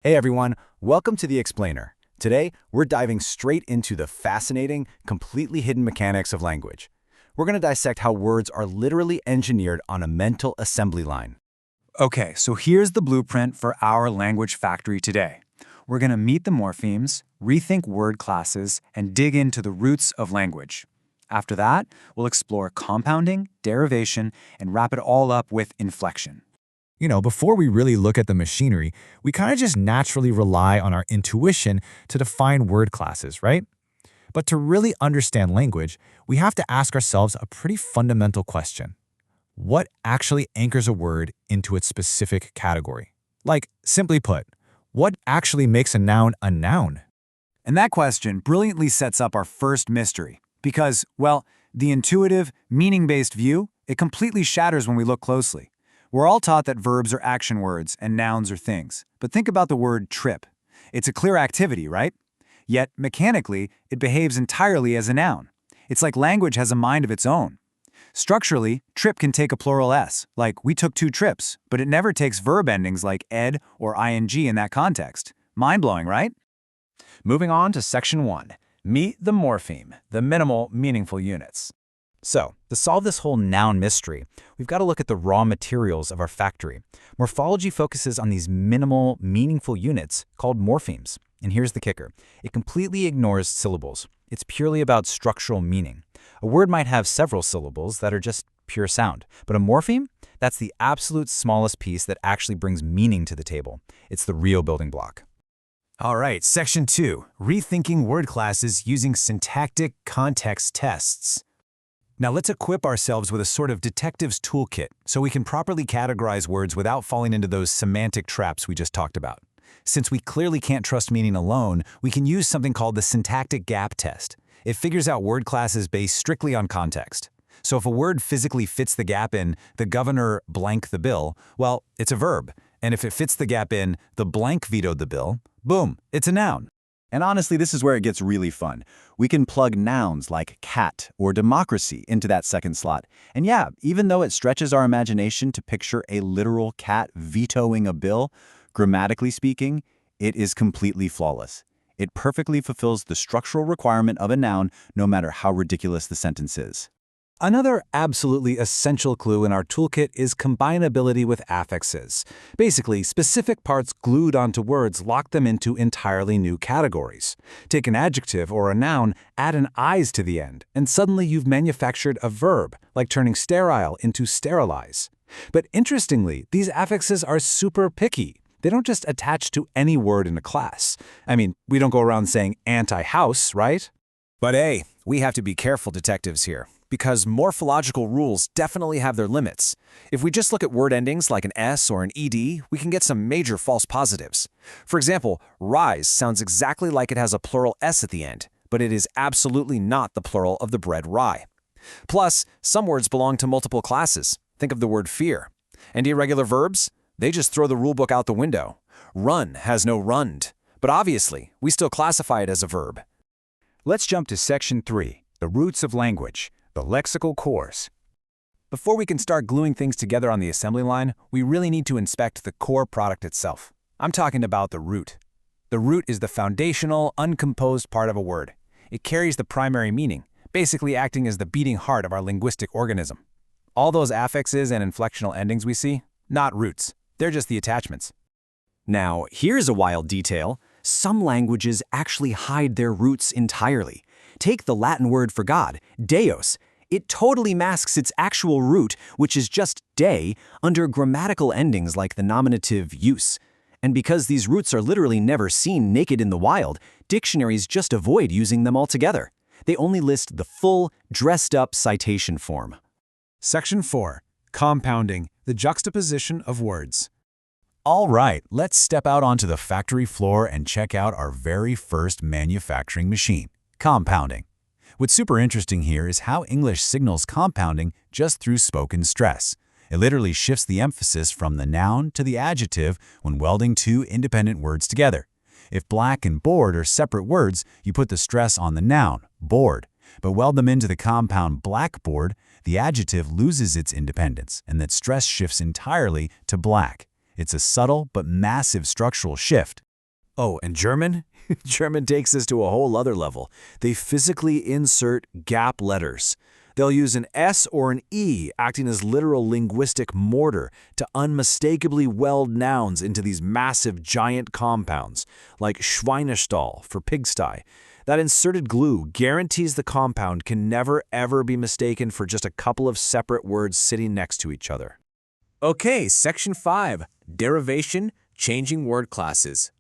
Hey everyone, welcome to The Explainer. Today, we're diving straight into the fascinating, completely hidden mechanics of language. We're going to dissect how words are literally engineered on a mental assembly line. Okay, so here's the blueprint for our language factory today. We're going to meet the morphemes, rethink word classes, and dig into the roots of language. After that, we'll explore compounding, derivation, and wrap it all up with inflection. Before we really look at the machinery, we kind of just naturally rely on our intuition to define word classes, right? But to really understand language, we have to ask ourselves a pretty fundamental question. What actually anchors a word into its specific category? Like, simply put, what actually makes a noun a noun? And that question brilliantly sets up our first mystery because, well, the intuitive, meaning-based view, it completely shatters when we look closely. We're all taught that verbs are action words and nouns are things. But think about the word trip. It's a clear activity, right? Yet, mechanically, it behaves entirely as a noun. It's like language has a mind of its own. Structurally, trip can take a plural s, like we took 2 trips, but it never takes verb endings like ed or ing in that context. Mind-blowing, right? Moving on to Section 1, Meet the Morpheme, the minimal meaningful units. So, to solve this whole noun mystery, we've got to look at the raw materials of our factory. Morphology focuses on these minimal, meaningful units called morphemes. And here's the kicker. It completely ignores syllables. It's purely about structural meaning. A word might have several syllables that are just pure sound, but a morpheme? That's the absolute smallest piece that actually brings meaning to the table. It's the real building block. All right, Section 2, Rethinking Word Classes Using Syntactic Context Tests. Now let's equip ourselves with a sort of detective's toolkit so we can properly categorize words without falling into those semantic traps we just talked about. Since we clearly can't trust meaning alone, we can use something called the syntactic gap test. It figures out word classes based strictly on context. So if a word physically fits the gap in the governor blank the bill, well, it's a verb. And if it fits the gap in the blank vetoed the bill, boom, it's a noun. And honestly, this is where it gets really fun. We can plug nouns like cat or democracy into that second slot. And yeah, even though it stretches our imagination to picture a literal cat vetoing a bill, grammatically speaking, it is completely flawless. It perfectly fulfills the structural requirement of a noun, no matter how ridiculous the sentence is. Another absolutely essential clue in our toolkit is combinability with affixes. Basically, specific parts glued onto words lock them into entirely new categories. Take an adjective or a noun, add an "-ize" to the end, and suddenly you've manufactured a verb, like turning sterile into sterilize. But interestingly, these affixes are super picky. They don't just attach to any word in a class. I mean, we don't go around saying anti-house, right? But hey, we have to be careful detectives here, because morphological rules definitely have their limits. If we just look at word endings like an S or an ED, we can get some major false positives. For example, rise sounds exactly like it has a plural S at the end, but it is absolutely not the plural of the bread rye. Plus, some words belong to multiple classes. Think of the word fear. And irregular verbs? They just throw the rulebook out the window. Run has no runned, but obviously, we still classify it as a verb. Let's jump to Section 3, the roots of language. The lexical cores. Before we can start gluing things together on the assembly line, we really need to inspect the core product itself. I'm talking about the root. The root is the foundational, uncomposed part of a word. It carries the primary meaning, basically acting as the beating heart of our linguistic organism. All those affixes and inflectional endings we see, not roots. They're just the attachments. Now, here's a wild detail. Some languages actually hide their roots entirely. Take the Latin word for God, Deus. It totally masks its actual root, which is just de, under grammatical endings like the nominative use. And because these roots are literally never seen naked in the wild, dictionaries just avoid using them altogether. They only list the full, dressed-up citation form. Section 4. Compounding, the juxtaposition of words. All right, let's step out onto the factory floor and check out our very first manufacturing machine, compounding. What's super interesting here is how English signals compounding just through spoken stress. It literally shifts the emphasis from the noun to the adjective when welding 2 independent words together. If black and board are separate words, you put the stress on the noun, board. But weld them into the compound blackboard, the adjective loses its independence, and that stress shifts entirely to black. It's a subtle but massive structural shift. Oh, and German? German takes this to a whole other level. They physically insert gap letters. They'll use an S or an E acting as literal linguistic mortar to unmistakably weld nouns into these massive giant compounds, like Schweinestall for pigsty. That inserted glue guarantees the compound can never ever be mistaken for just a couple of separate words sitting next to each other. Okay, Section 5, Derivation, Changing Word Classes.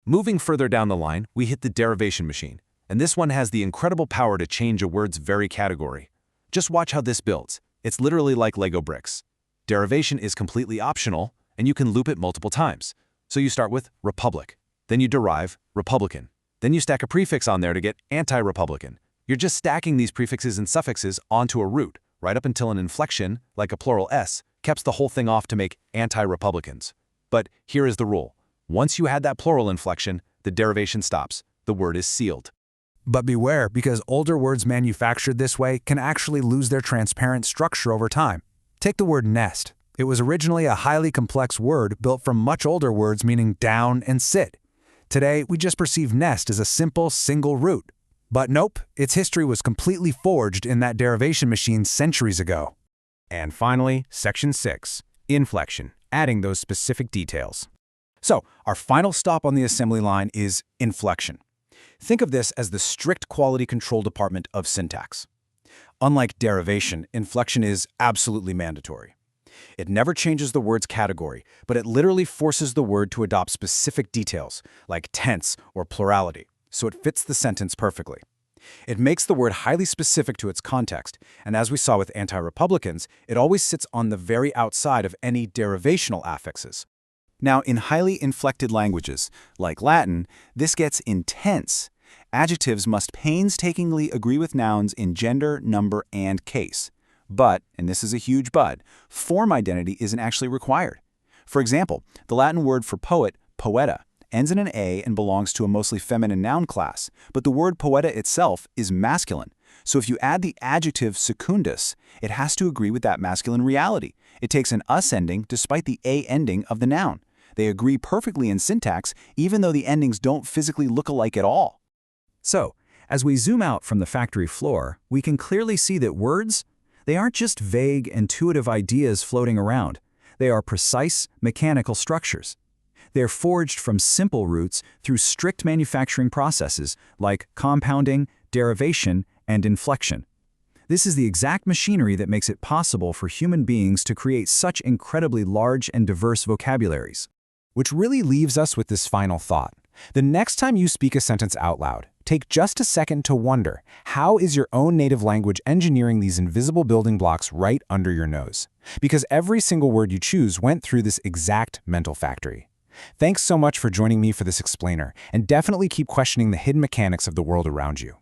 Moving further down the line, we hit the derivation machine, and this one has the incredible power to change a word's very category. Just watch how this builds. It's literally like Lego bricks. Derivation is completely optional, and you can loop it multiple times. So you start with republic, then you derive Republican. Then you stack a prefix on there to get anti-Republican. You're just stacking these prefixes and suffixes onto a root, right up until an inflection, like a plural S, caps the whole thing off to make anti-Republicans. But here is the rule. Once you had that plural inflection, the derivation stops. The word is sealed. But beware, because older words manufactured this way can actually lose their transparent structure over time. Take the word nest. It was originally a highly complex word built from much older words meaning down and sit. Today, we just perceive nest as a simple single root. But nope, its history was completely forged in that derivation machine centuries ago. And finally, Section 6, Inflection, adding those specific details. So, our final stop on the assembly line is inflection. Think of this as the strict quality control department of syntax. Unlike derivation, inflection is absolutely mandatory. It never changes the word's category, but it literally forces the word to adopt specific details, like tense or plurality, so it fits the sentence perfectly. It makes the word highly specific to its context, and as we saw with anti-Republicans, it always sits on the very outside of any derivational affixes. Now, in highly inflected languages, like Latin, this gets intense. Adjectives must painstakingly agree with nouns in gender, number, and case. But, and this is a huge but, form identity isn't actually required. For example, the Latin word for poet, poeta, ends in an A and belongs to a mostly feminine noun class, but the word poeta itself is masculine. So if you add the adjective secundus, it has to agree with that masculine reality. It takes an us ending despite the A ending of the noun. They agree perfectly in syntax, even though the endings don't physically look alike at all. So, as we zoom out from the factory floor, we can clearly see that words, they aren't just vague, intuitive ideas floating around. They are precise, mechanical structures. They're forged from simple roots through strict manufacturing processes like compounding, derivation, and inflection. This is the exact machinery that makes it possible for human beings to create such incredibly large and diverse vocabularies. Which really leaves us with this final thought. The next time you speak a sentence out loud, take just a second to wonder, how is your own native language engineering these invisible building blocks right under your nose? Because every single word you choose went through this exact mental factory. Thanks so much for joining me for this explainer, and definitely keep questioning the hidden mechanics of the world around you.